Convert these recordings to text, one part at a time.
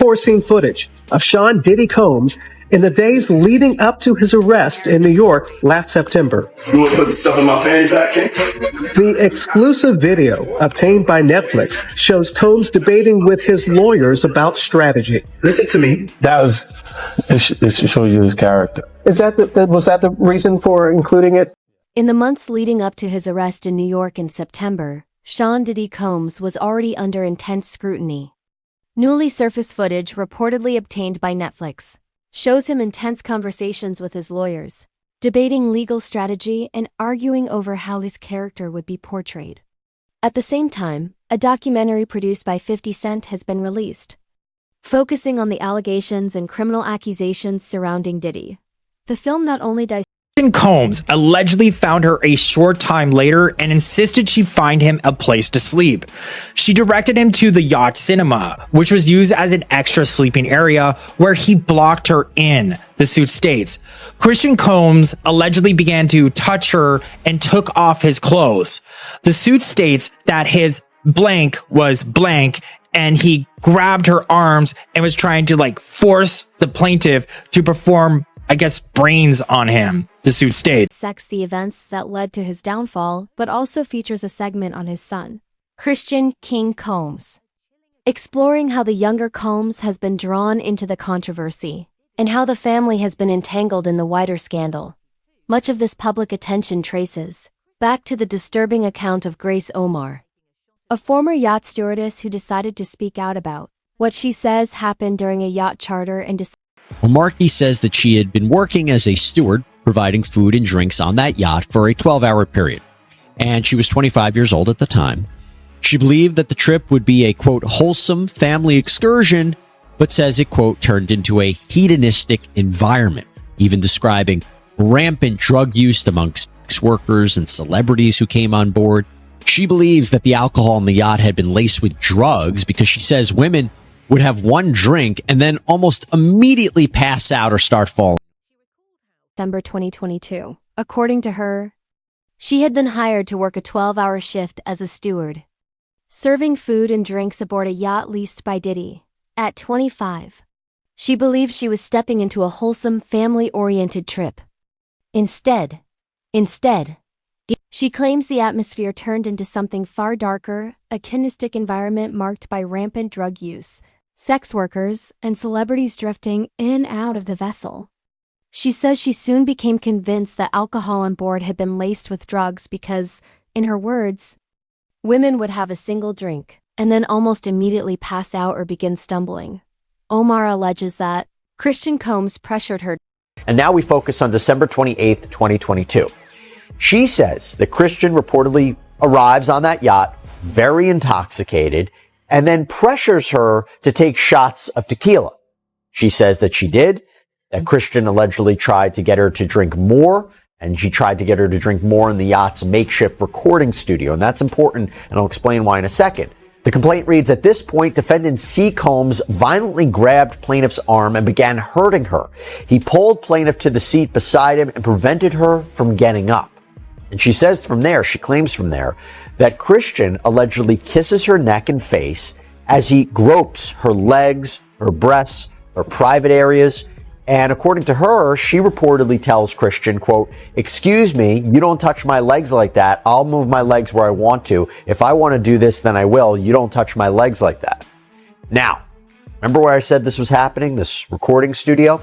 crime-scene footage of Sean Diddy Combs in the days leading up to his arrest in New York last September. You want to put the stuff in my fanny pack, King? The exclusive video obtained by Netflix shows Combs debating with his lawyers about strategy. Listen to me. This to show you his character. Was that the reason for including it? In the months leading up to his arrest in New York in September, Sean Diddy Combs was already under intense scrutiny. Newly surfaced footage reportedly obtained by Netflix shows him intense conversations with his lawyers, debating legal strategy and arguing over how his character would be portrayed. At the same time, a documentary produced by 50 Cent has been released, focusing on the allegations and criminal accusations surrounding Diddy. The film not only Combs allegedly found her a short time later and insisted she find him a place to sleep. She directed him to the yacht cinema, which was used as an extra sleeping area where he blocked her in, the suit states. Christian Combs allegedly began to touch her and took off his clothes. The suit states that his blank was blank and he grabbed her arms and was trying to force the plaintiff to perform, I guess, brains on him, the suit states. The events that led to his downfall, but also features a segment on his son, Christian King Combs, exploring how the younger Combs has been drawn into the controversy and how the family has been entangled in the wider scandal. Much of this public attention traces back to the disturbing account of Grace Omar, a former yacht stewardess who decided to speak out about what she says happened during a yacht charter and Markey says that she had been working as a steward, providing food and drinks on that yacht for a 12-hour period, and she was 25 years old at the time. She believed that the trip would be a, quote, wholesome family excursion, but says it, quote, turned into a hedonistic environment, even describing rampant drug use amongst sex workers and celebrities who came on board. She believes that the alcohol on the yacht had been laced with drugs because she says women would have one drink and then almost immediately pass out or start falling. December 2022. According to her, she had been hired to work a 12-hour shift as a steward, serving food and drinks aboard a yacht leased by Diddy. At 25, she believed she was stepping into a wholesome, family-oriented trip. Instead, she claims the atmosphere turned into something far darker, a kinesthetic environment marked by rampant drug use, sex workers, and celebrities drifting in and out of the vessel. She says she soon became convinced that alcohol on board had been laced with drugs because, in her words, women would have a single drink and then almost immediately pass out or begin stumbling. Omar alleges that Christian Combs pressured her. And now we focus on December 28th, 2022. She says that Christian reportedly arrives on that yacht very intoxicated and then pressures her to take shots of tequila. She says that she did, that Christian allegedly tried to get her to drink more, and she tried to get her to drink more in the yacht's makeshift recording studio. And that's important, and I'll explain why in a second. The complaint reads, at this point, defendant C. Combs violently grabbed plaintiff's arm and began hurting her. He pulled plaintiff to the seat beside him and prevented her from getting up. And she says she claims from there, that Christian allegedly kisses her neck and face as he gropes her legs, her breasts, her private areas. And according to her, she reportedly tells Christian, quote, excuse me, you don't touch my legs like that. I'll move my legs where I want to. If I want to do this, then I will. You don't touch my legs like that. Now, remember where I said this was happening, this recording studio?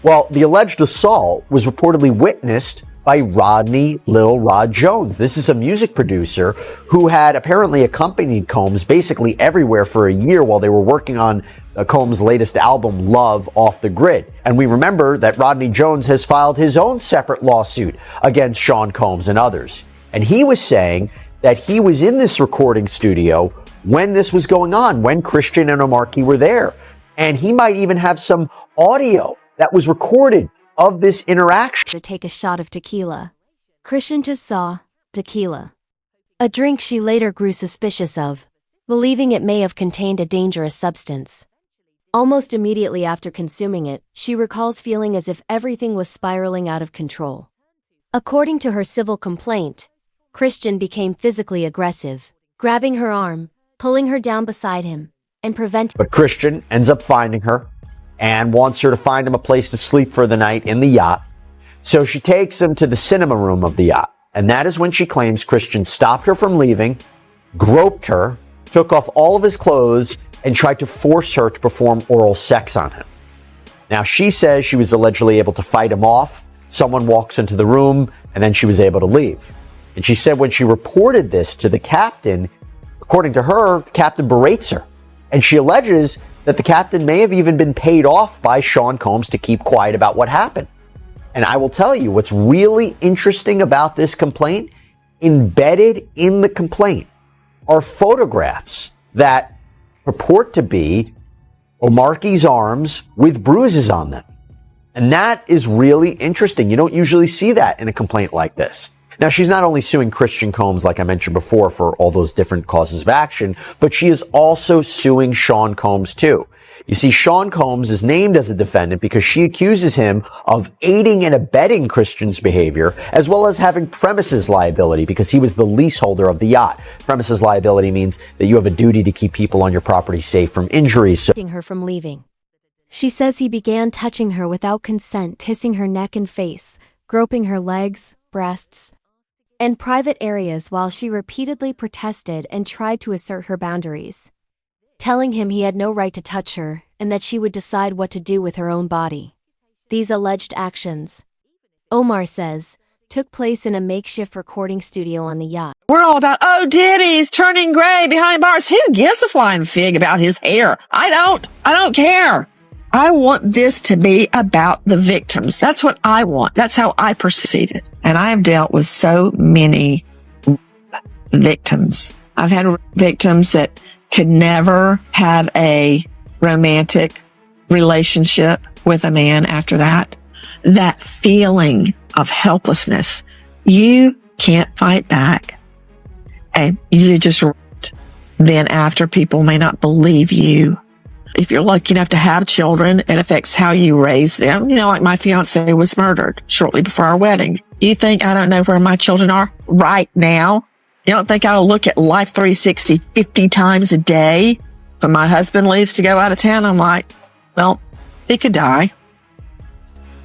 Well, the alleged assault was reportedly witnessed by Rodney Lil Rod Jones. This is a music producer who had apparently accompanied Combs basically everywhere for a year while they were working on Combs' latest album, Love Off the Grid. And we remember that Rodney Jones has filed his own separate lawsuit against Sean Combs and others. And he was saying that he was in this recording studio when this was going on, when Christian and Markey were there. And he might even have some audio that was recorded of this interaction. To take a shot of tequila. Christian just saw tequila, a drink she later grew suspicious of, believing it may have contained a dangerous substance. Almost immediately after consuming it, she recalls feeling as if everything was spiraling out of control. According to her civil complaint, Christian became physically aggressive, grabbing her arm, pulling her down beside him, and prevent. But Christian ends up finding her and wants her to find him a place to sleep for the night in the yacht. So she takes him to the cinema room of the yacht. And that is when she claims Christian stopped her from leaving, groped her, took off all of his clothes, and tried to force her to perform oral sex on him. Now, she says she was allegedly able to fight him off. Someone walks into the room, and then she was able to leave. And she said when she reported this to the captain, according to her, the captain berates her. And she alleges that the captain may have even been paid off by Sean Combs to keep quiet about what happened. And I will tell you what's really interesting about this complaint. Embedded in the complaint are photographs that purport to be Omarki's arms with bruises on them. And that is really interesting. You don't usually see that in a complaint like this. Now, she's not only suing Christian Combs, like I mentioned before, for all those different causes of action, but she is also suing Sean Combs too. You see, Sean Combs is named as a defendant because she accuses him of aiding and abetting Christian's behavior, as well as having premises liability because he was the leaseholder of the yacht. Premises liability means that you have a duty to keep people on your property safe from injuries. Preventing her from leaving. She says he began touching her without consent, kissing her neck and face, groping her legs, breasts, and private areas while she repeatedly protested and tried to assert her boundaries, telling him he had no right to touch her and that she would decide what to do with her own body. These alleged actions, Omar says, took place in a makeshift recording studio on the yacht. We're all about, oh, Diddy's turning gray behind bars. Who gives a flying fig about his hair? I don't care. I want this to be about the victims. That's what I want. That's how I perceive it. And I have dealt with so many victims. I've had victims that could never have a romantic relationship with a man after that. That feeling of helplessness. You can't fight back. And you just, then after, people may not believe you. If you're lucky enough to have children, it affects how you raise them. You know, like my fiance was murdered shortly before our wedding. You think I don't know where my children are right now? You don't think I'll look at Life 360 50 times a day? When my husband leaves to go out of town, I'm like, well, he could die.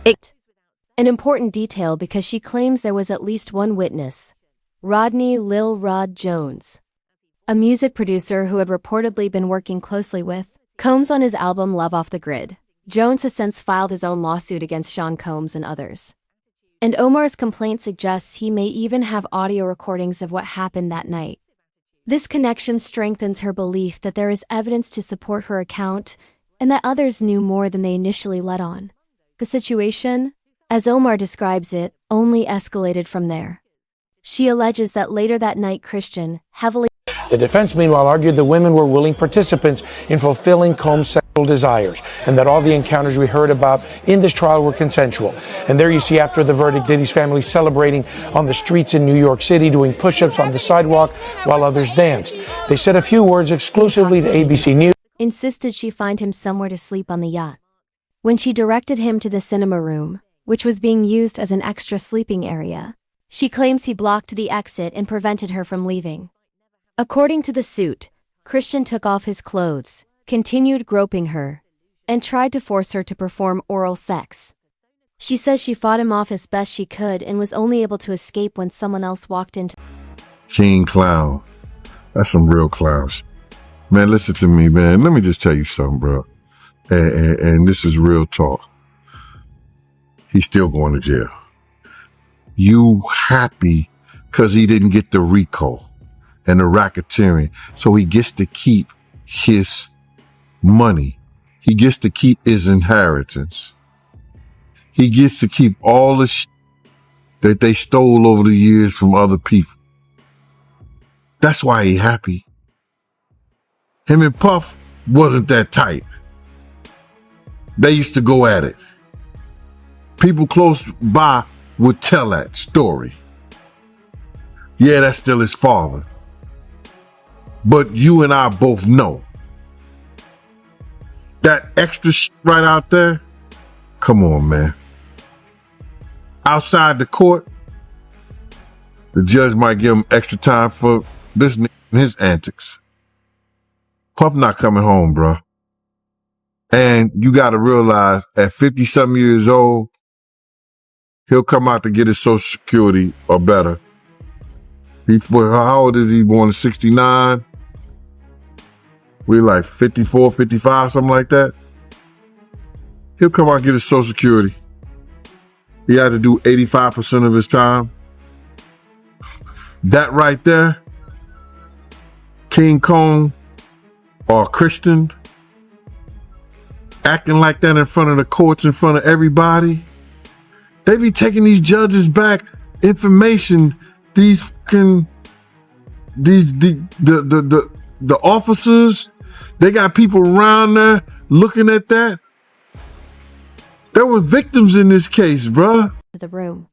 An important detail because she claims there was at least one witness, Rodney Lil Rod Jones, a music producer who had reportedly been working closely with Combs on his album Love Off the Grid. Jones has since filed his own lawsuit against Sean Combs and others. And Omar's complaint suggests he may even have audio recordings of what happened that night. This connection strengthens her belief that there is evidence to support her account and that others knew more than they initially let on. The situation, as Omar describes it, only escalated from there. She alleges that later that night Christian, heavily. The defense, meanwhile, argued the women were willing participants in fulfilling Combs' sexual desires and that all the encounters we heard about in this trial were consensual. And there you see, after the verdict, Diddy's family celebrating on the streets in New York City, doing push-ups on the sidewalk while others danced. They said a few words exclusively to ABC News. Insisted she find him somewhere to sleep on the yacht. When she directed him to the cinema room, which was being used as an extra sleeping area, she claims he blocked the exit and prevented her from leaving. According to the suit, Christian took off his clothes, continued groping her, and tried to force her to perform oral sex. She says she fought him off as best she could and was only able to escape when someone else walked into. King Clown. That's some real clowns. Man, listen to me, man. Let me just tell you something, bro. And this is real talk. He's still going to jail. You happy because he didn't get the RICO and the racketeering, so he gets to keep his money. He gets to keep his inheritance. He gets to keep all the that they stole over the years from other people. That's why he happy. Him and Puff wasn't that tight. They used to go at it. People close by would tell that story. Yeah, that's still his father. But you and I both know that extra right out there, come on, man. Outside the court, the judge might give him extra time for this and his antics. Puff not coming home, bro. And you got to realize at 50 something years old, he'll come out to get his Social Security or better. How old is he? Born in 69? We're like 54, 55, something like that. He'll come out and get his Social Security. He had to do 85% of his time. That right there, King Kong or Christian, acting like that in front of the courts, in front of everybody. They be taking these judges back information. The officers, they got people around there looking at that. There were victims in this case, bruh. The room,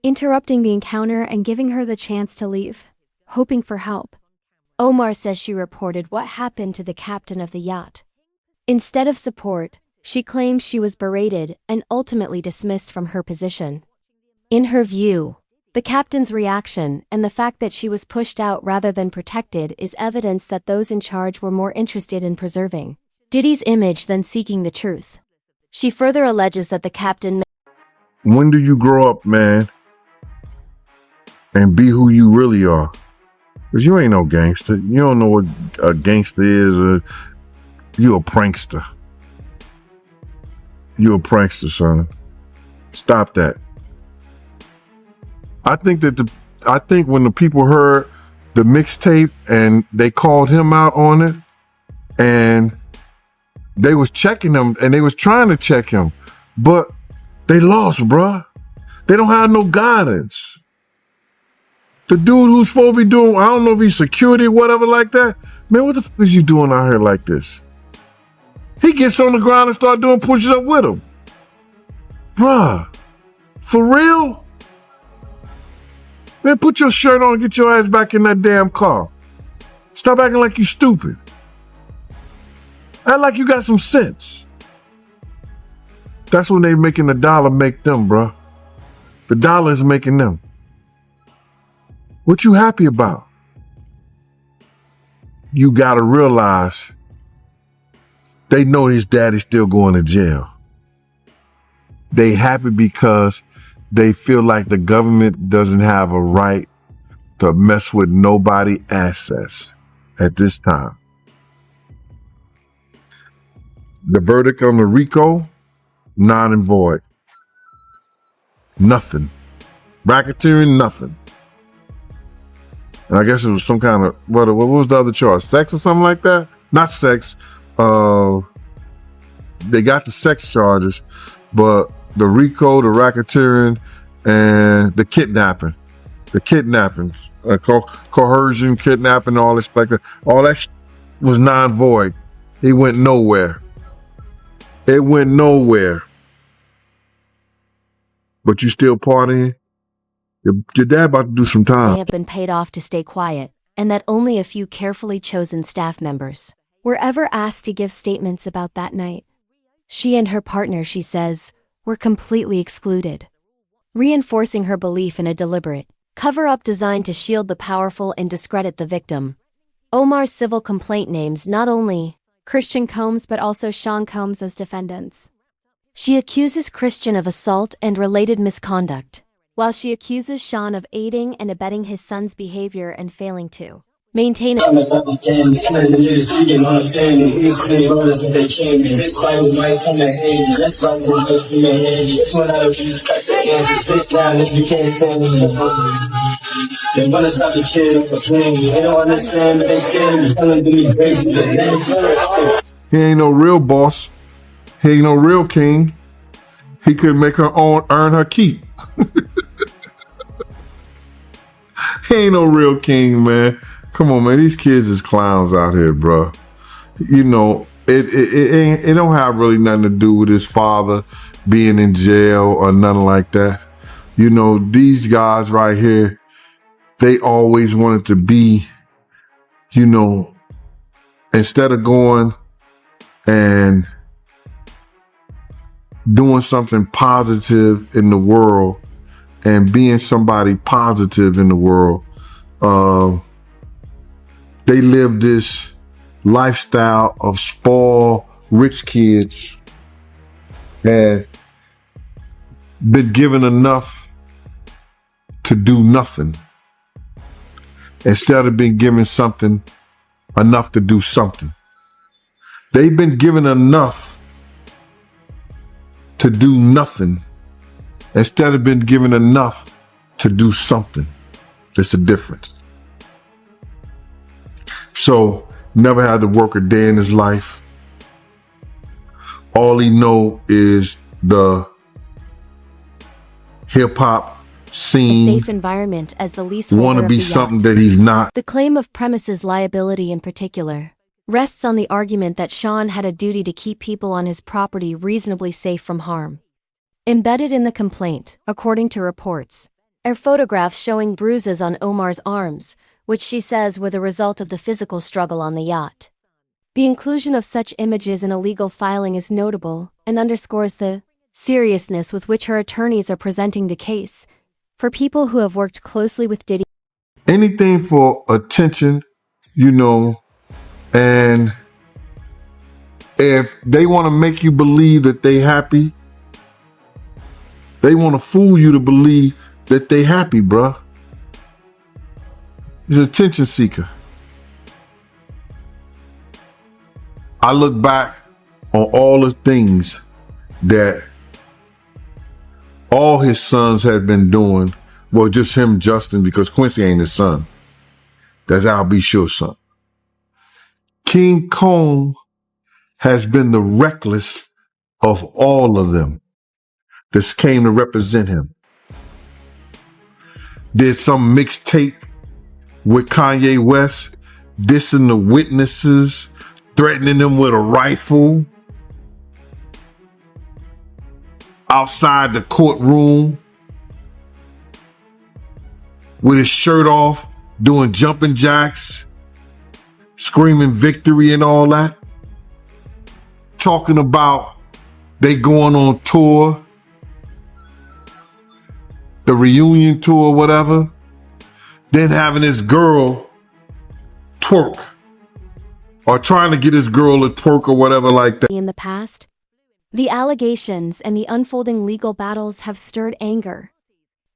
interrupting the encounter and giving her the chance to leave, hoping for help. Omar says she reported what happened to the captain of the yacht. Instead of support, she claims she was berated and ultimately dismissed from her position. In her view, the captain's reaction and the fact that she was pushed out rather than protected is evidence that those in charge were more interested in preserving Diddy's image than seeking the truth. She further alleges that the captain... When do you grow up, man, and be who you really are? Because you ain't no gangster. You don't know what a gangster is. You a prankster. You a prankster, son. Stop that. I think when the people heard the mixtape and they called him out on it, and they was checking him and they was trying to check him, but they lost, bruh. They don't have no guidance. The dude who's supposed to be doing, I don't know if he's security or whatever like that. Man, what the fuck is you doing out here like this? He gets on the ground and start doing pushes up with him. Bruh, for real? Man, put your shirt on and get your ass back in that damn car. Stop acting like you stupid. Act like you got some sense. That's when they making the dollar make them, bruh. The dollar is making them. What you happy about? You gotta realize they know his daddy's still going to jail. They happy because they feel like the government doesn't have a right to mess with nobody's assets at this time. The verdict on the RICO, non and void. Nothing. Racketeering, nothing. And I guess it was some kind of, what was the other charge? Sex or something like that? Not sex. They got the sex charges, but the RICO, the racketeering, and the kidnapping. The kidnappings, coercion, kidnapping, all this like that. All that was non-void. It went nowhere. It went nowhere. But you still partying? Your dad about to do some time. They have been paid off to stay quiet, and that only a few carefully chosen staff members were ever asked to give statements about that night. She and her partner, she says, were completely excluded, reinforcing her belief in a deliberate cover-up designed to shield the powerful and discredit the victim. Omar's civil complaint names not only Christian Combs but also Sean Combs as defendants. She accuses Christian of assault and related misconduct, while she accuses Sean of aiding and abetting his son's behavior and failing to maintain a... They wanna stop the kid from playing me. They don't understand, but they scared me. Tell them to me crazy. He ain't no real boss. He ain't no real king. He could make her own, earn her keep. He ain't no real king, man. Come on, man. These kids is clowns out here, bro. You know, it don't have really nothing to do with his father being in jail or nothing like that. You know, these guys right here, they always wanted to be, you know, instead of going and doing something positive in the world and being somebody positive in the world, they live this lifestyle of spoiled rich kids had been given enough to do nothing instead of being given something enough to do something. They've been given enough to do nothing instead of being given enough to do something. There's a difference. So, never had to work a day in his life. All he know is the hip hop scene. A safe environment as the leaseholder Want to of be the something yacht. that he's not. The claim of premises liability in particular rests on the argument that Sean had a duty to keep people on his property reasonably safe from harm. Embedded in the complaint, according to reports, are photographs showing bruises on Omar's arms, which she says were the result of the physical struggle on the yacht. The inclusion of such images in a legal filing is notable and underscores the seriousness with which her attorneys are presenting the case. For people who have worked closely with Diddy, Anything for attention, and if they want to make you believe that they happy, they want to fool you to believe that they happy, bruh. He's an attention seeker. I look back on all the things that all his sons have been doing. Well, just him, Justin, because Quincy ain't his son. That's Al B. Sure's son. King Kong has been the reckless of all of them that came to represent him. Did some mixtape with Kanye West, dissing the witnesses, threatening them with a rifle outside the courtroom with his shirt off, doing jumping jacks, screaming victory and all that. Talking about they going on tour, the reunion tour, whatever. Then having his girl twerk or trying to get his girl to twerk or whatever like that. in the past, the allegations and the unfolding legal battles have stirred anger,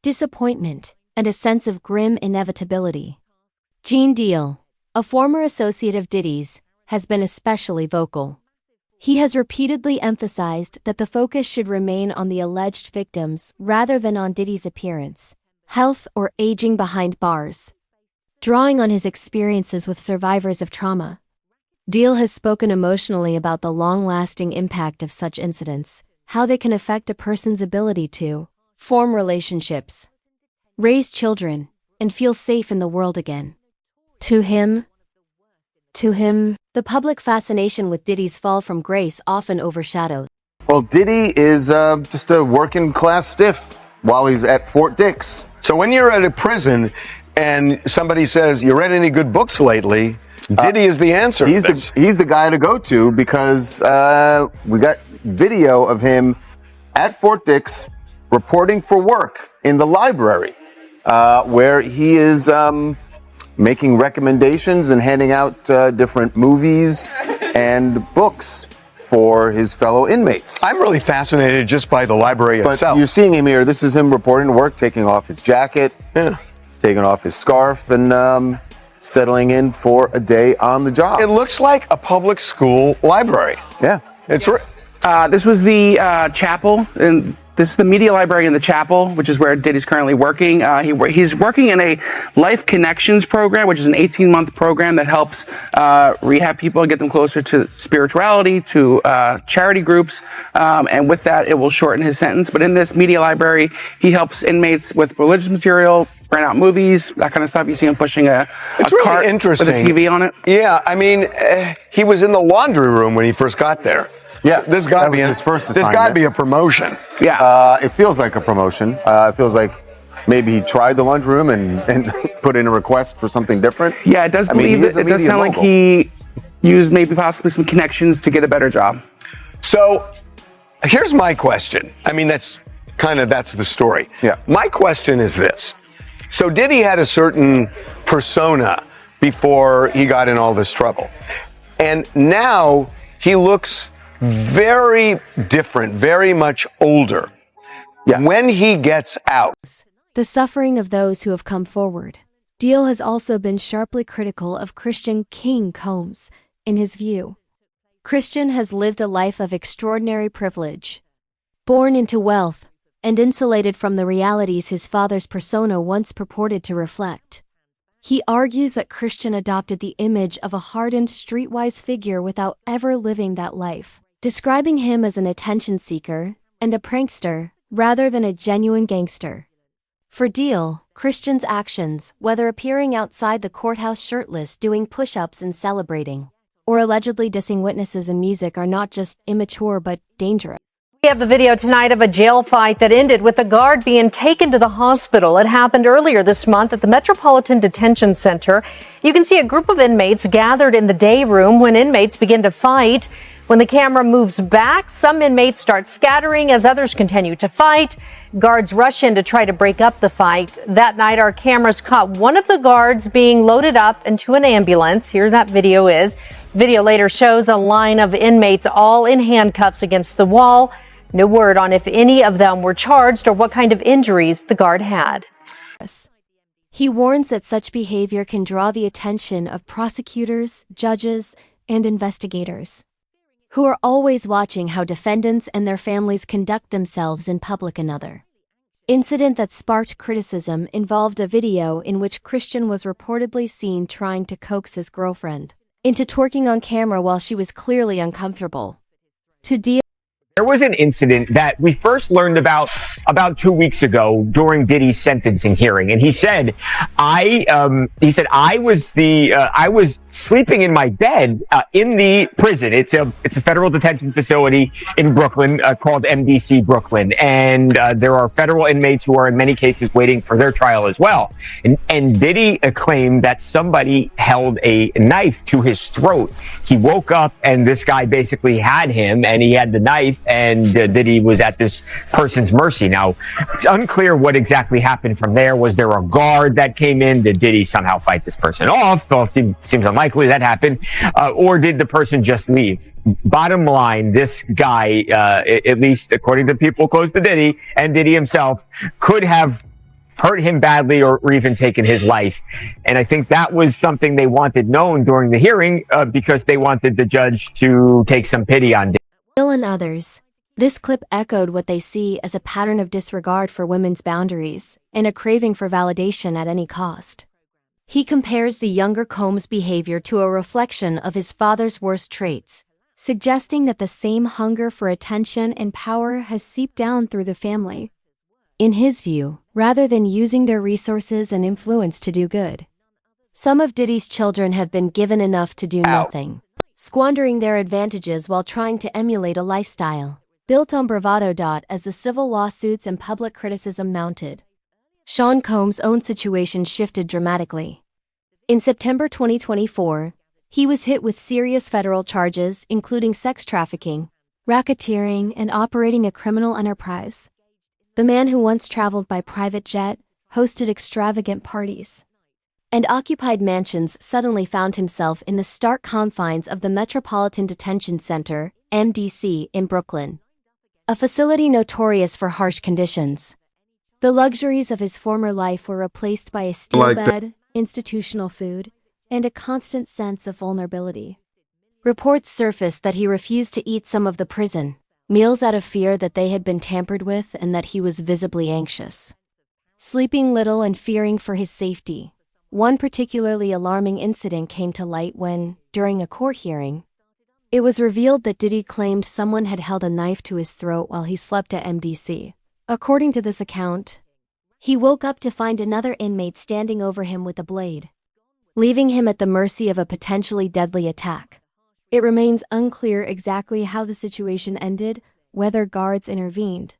disappointment, and a sense of grim inevitability. Gene Deal, a former associate of Diddy's, has been especially vocal. He has repeatedly emphasized that the focus should remain on the alleged victims rather than on Diddy's appearance, health, or aging behind bars. Drawing on his experiences with survivors of trauma, Deal has spoken emotionally about the long-lasting impact of such incidents, how they can affect a person's ability to form relationships, raise children, and feel safe in the world again. To him, the public fascination with Diddy's fall from grace often overshadows. Well, Diddy is just a working class stiff while he's at Fort Dix. So when you're at a prison and somebody says, you read any good books lately? Diddy is the answer. He's the guy to go to because we got video of him at Fort Dix reporting for work in the library where he is making recommendations and handing out different movies and books for his fellow inmates. I'm really fascinated just by the library But itself. you're seeing him here. This is him reporting to work, taking off his jacket, taking off his scarf, and settling in for a day on the job. It looks like a public school library. Yeah. It's This was the chapel, and this is the media library in the chapel, which is where Diddy's currently working. He's working in a Life Connections program, which is an 18-month program that helps rehab people and get them closer to spirituality, to charity groups, and with that, it will shorten his sentence. But in this media library, he helps inmates with religious material, rent out movies, that kind of stuff. You see him pushing a really cart interesting with a TV on it. Yeah, I mean, he was in the laundry room when he first got there. Yeah, this got to be his first This assignment. got to be a promotion. Yeah, it feels like a promotion. It feels like maybe he tried the lunchroom and put in a request for something different. Yeah, it does believe it does sound like he used maybe possibly some connections to get a better job. So here's my question. I mean, that's the story. Yeah. My question is this. So Diddy had a certain persona before he got in all this trouble. And now he looks very different, very much older. Yes. When he gets out. The suffering of those who have come forward. Deal has also been sharply critical of Christian King Combs. In his view, Christian has lived a life of extraordinary privilege. Born into wealth, and insulated from the realities his father's persona once purported to reflect. He argues that Christian adopted the image of a hardened streetwise figure without ever living that life, describing him as an attention seeker and a prankster rather than a genuine gangster. For Deal, Christian's actions, whether appearing outside the courthouse shirtless doing push-ups and celebrating, or allegedly dissing witnesses in music, are not just immature but dangerous. We have the video tonight of a jail fight that ended with a guard being taken to the hospital. It happened earlier this month at the Metropolitan Detention Center. You can see a group of inmates gathered in the day room when inmates begin to fight. When the camera moves back, some inmates start scattering as others continue to fight. Guards rush in to try to break up the fight. That night, our cameras caught one of the guards being loaded up into an ambulance. Here that video is. Video later shows a line of inmates all in handcuffs against the wall. No word on if any of them were charged or what kind of injuries the guard had. He warns that such behavior can draw the attention of prosecutors, judges, and investigators, who are always watching how defendants and their families conduct themselves in public. Another incident that sparked criticism involved a video in which Christian was reportedly seen trying to coax his girlfriend into twerking on camera while she was clearly uncomfortable. To Deal, there was an incident that we first learned about 2 weeks ago during Diddy's sentencing hearing, and he said, I was sleeping in my bed in the prison. It's a federal detention facility in Brooklyn called MDC Brooklyn, and there are federal inmates who are in many cases waiting for their trial as well. And Diddy claimed that somebody held a knife to his throat. He woke up and this guy basically had him, and he had the knife, and Diddy was at this person's mercy. Now, it's unclear what exactly happened from there. Was there a guard that came in? Did Diddy somehow fight this person off? Well, seems unlikely that happened. Or did the person just leave? Bottom line, this guy, at least according to people close to Diddy and Diddy himself, could have hurt him badly or even taken his life. And I think that was something they wanted known during the hearing because they wanted the judge to take some pity on Diddy. Bill and others. This clip echoed what they see as a pattern of disregard for women's boundaries and a craving for validation at any cost. He compares the younger Combs' behavior to a reflection of his father's worst traits, suggesting that the same hunger for attention and power has seeped down through the family. In his view, rather than using their resources and influence to do good, some of Diddy's children have been given enough to do nothing, squandering their advantages while trying to emulate a lifestyle built on bravado. As the civil lawsuits and public criticism mounted, Sean Combs' own situation shifted dramatically. In September 2024, he was hit with serious federal charges, including sex trafficking, racketeering, and operating a criminal enterprise. The man who once traveled by private jet, hosted extravagant parties, and occupied mansions suddenly found himself in the stark confines of the Metropolitan Detention Center, MDC, in Brooklyn, a facility notorious for harsh conditions. The luxuries of his former life were replaced by a steel bed, institutional food, and a constant sense of vulnerability. Reports surfaced that he refused to eat some of the prison meals out of fear that they had been tampered with and that he was visibly anxious, sleeping little and fearing for his safety. One particularly alarming incident came to light when, during a court hearing, it was revealed that Diddy claimed someone had held a knife to his throat while he slept at MDC. According to this account, he woke up to find another inmate standing over him with a blade, leaving him at the mercy of a potentially deadly attack. It remains unclear exactly how the situation ended, whether guards intervened,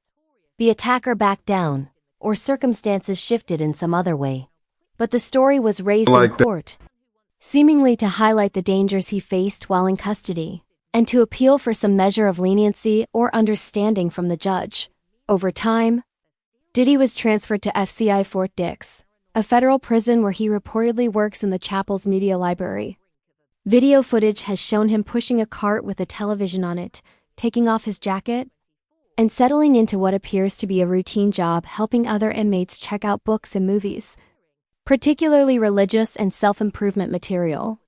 the attacker backed down, or circumstances shifted in some other way. But the story was raised in court, seemingly to highlight the dangers he faced while in custody, and to appeal for some measure of leniency or understanding from the judge. Over time, Diddy was transferred to FCI Fort Dix, a federal prison where he reportedly works in the chapel's media library. Video footage has shown him pushing a cart with a television on it, taking off his jacket, and settling into what appears to be a routine job helping other inmates check out books and movies, particularly religious and self-improvement material.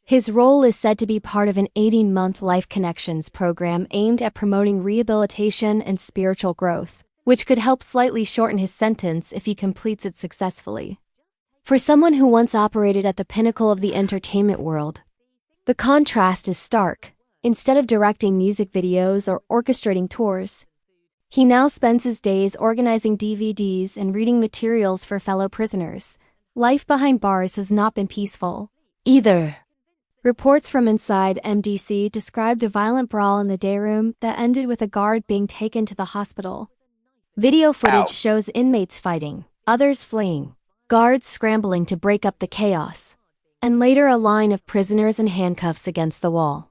His role is said to be part of an 18-month Life Connections program aimed at promoting rehabilitation and spiritual growth, which could help slightly shorten his sentence if he completes it successfully. For someone who once operated at the pinnacle of the entertainment world, the contrast is stark. Instead of directing music videos or orchestrating tours, he now spends his days organizing DVDs and reading materials for fellow prisoners. Life behind bars has not been peaceful, either. Reports from inside MDC described a violent brawl in the day room that ended with a guard being taken to the hospital. Video footage shows inmates fighting, others fleeing, guards scrambling to break up the chaos, and later a line of prisoners in handcuffs against the wall.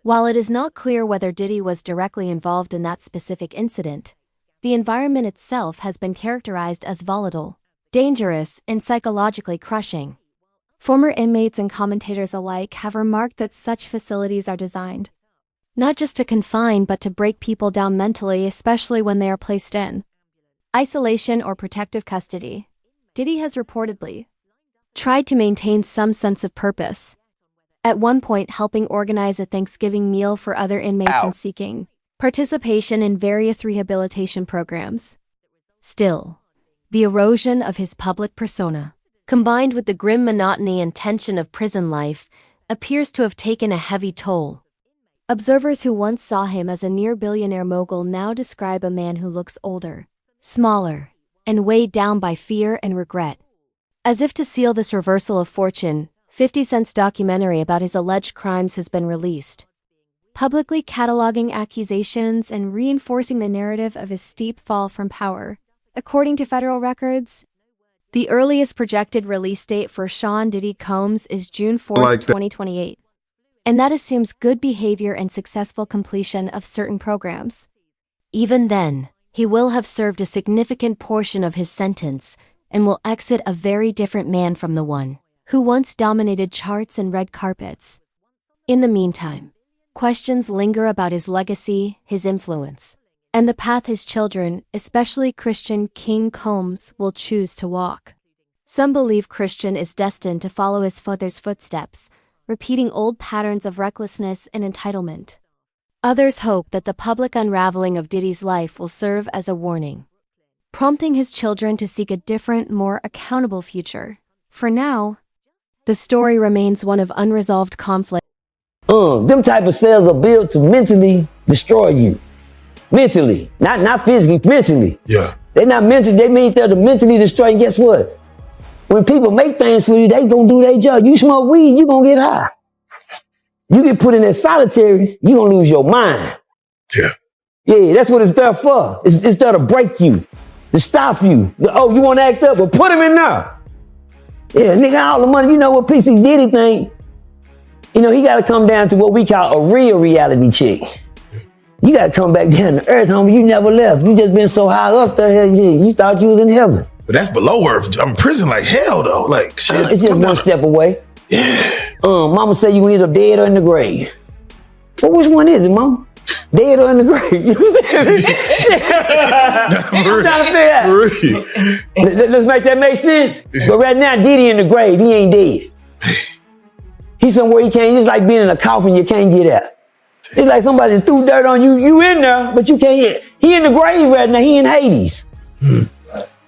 While it is not clear whether Diddy was directly involved in that specific incident, the environment itself has been characterized as volatile, dangerous, and psychologically crushing. Former inmates and commentators alike have remarked that such facilities are designed not just to confine but to break people down mentally, especially when they are placed in isolation or protective custody. Diddy has reportedly tried to maintain some sense of purpose, at one point helping organize a Thanksgiving meal for other inmates and seeking participation in various rehabilitation programs. Still, the erosion of his public persona, combined with the grim monotony and tension of prison life, appears to have taken a heavy toll. Observers who once saw him as a near-billionaire mogul now describe a man who looks older, smaller, and weighed down by fear and regret. As if to seal this reversal of fortune, 50 Cent's documentary about his alleged crimes has been released, publicly cataloging accusations and reinforcing the narrative of his steep fall from power. According to federal records, the earliest projected release date for Sean Diddy Combs is June 4, 2028. And that assumes good behavior and successful completion of certain programs. Even then, he will have served a significant portion of his sentence and will exit a very different man from the one who once dominated charts and red carpets. In the meantime, questions linger about his legacy, his influence, and the path his children, especially Christian King Combs, will choose to walk. Some believe Christian is destined to follow his father's footsteps, repeating old patterns of recklessness and entitlement. Others hope that the public unraveling of Diddy's life will serve as a warning, prompting his children to seek a different, more accountable future. For now, the story remains one of unresolved conflict. Them type of cells are built to mentally destroy you. Mentally, not physically, mentally. Yeah. They're not mentally, they mean they're to mentally destroy. And guess what? When people make things for you, they gonna do their job. You smoke weed, you gonna get high. You get put in that solitary, you gonna lose your mind. Yeah. Yeah, that's what it's there for. It's there to break you, to stop you. Oh, you wanna act up? Well, put him in there. Yeah, nigga, all the money, you know what PC Diddy think? You know, he gotta come down to what we call a real reality check. You gotta come back down to earth, homie. You never left. You just been so high up there, you thought you was in heaven. But that's below earth. I'm in prison like hell, though. Like, shit. It's just one step away. Yeah. Mama said you either dead or in the grave. Well, which one is it, mama? Dead or in the grave? You understand? I'm trying to figure out. Let's make that make sense. But right now, Diddy in the grave. He ain't dead. He's somewhere he can't. It's like being in a coffin you can't get out. It's like somebody threw dirt on you. You in there, but you can't get. He in the grave right now. He in Hades.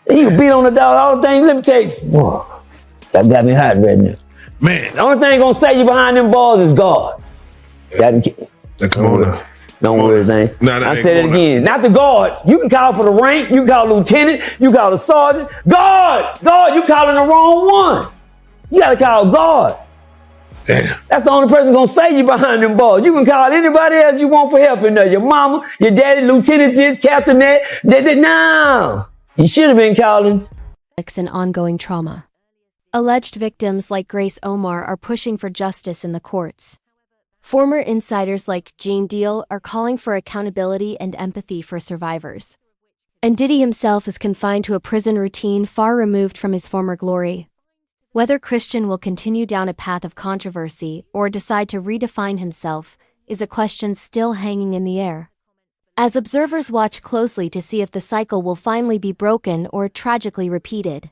He can beat on the dog, all the things. Let me tell you. Whoa, that got me hot right now. Man. The only thing gonna save you behind them balls is God. Come on now. Don't worry, thing. I said it again. Not the guards. You can call for the rank. You can call lieutenant. You call the sergeant. Guards! God, you calling the wrong one. You gotta call God. Damn. That's the only person gonna save you behind them balls. You can call anybody else you want for help in there. Your mama, your daddy, lieutenant this, captain that. No. You should have been calling. And ongoing trauma. Alleged victims like Grace Omar are pushing for justice in the courts. Former insiders like Gene Deal are calling for accountability and empathy for survivors. And Diddy himself is confined to a prison routine far removed from his former glory. Whether Christian will continue down a path of controversy or decide to redefine himself is a question still hanging in the air. As observers watch closely to see if the cycle will finally be broken or tragically repeated.